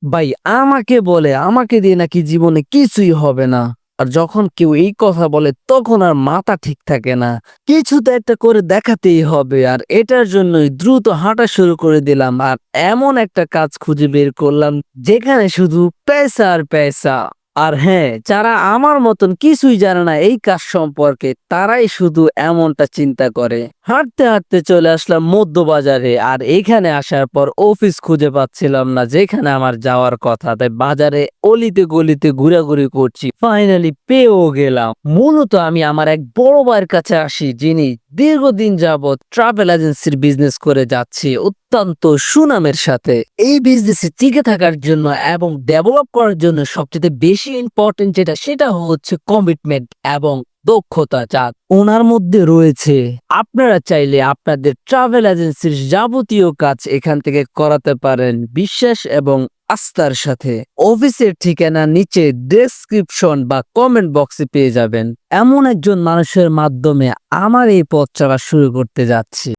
ভাই আমাকে বলে আমাকে দিয়ে নাকি জীবনে কিছুই হবে না। আর যখন কেউ এই কথা বলে তখন আর মাথা ঠিক থাকে না। কিছু তো একটা করে দেখাতেই হবে, আর এটার জন্যই দ্রুত হাঁটা শুরু করে দিলাম। আর এমন একটা কাজ খুঁজে বের করলাম যেখানে শুধু পয়সা আর পয়সা। আর হ্যাঁ, যারা আমার মতন কিছুই জানে না এই কাজ সম্পর্কে তারাই শুধু এমনটা চিন্তা করে। হাঁটতে হাঁটতে চলে আসলাম মধ্য বাজারে, আর এখানে আসার পর অফিস খুঁজে পাচ্ছিলাম না যেখানে আমার যাওয়ার কথা, তাই বাজারে অলিতে গলিতে ঘোরাঘুরি করছি, ফাইনালি পেয়েও গেলাম। মূলত আমি আমার এক বড় ভাইয়ের কাছে আসি, যিনি দীর্ঘদিন যাবৎ ট্রাভেল এজেন্সির বিজনেস করে যাচ্ছে অত্যন্ত সুনামের সাথে। এই বিজনেসে টিকে থাকার জন্য এবং ডেভেলপ করার জন্য সবচেয়ে বেশি ইম্পর্টেন্ট সেটা হচ্ছে কমিটমেন্ট এবং দক্ষতা, যা ওনার মধ্যে রয়েছে। আপনারা চাইলে আপনাদের ট্রাভেল এজেন্সির যাবতীয় কাজ এখান থেকে করাতে পারেন বিশ্বাস এবং আস্থার সাথে। অফিসের ঠিকানা নিচে ডেসক্রিপশন বা কমেন্ট বক্সে পেয়ে যাবেন। এমন একজন মানুষের মাধ্যমে আমার এই পথ চলা শুরু করতে যাচ্ছি।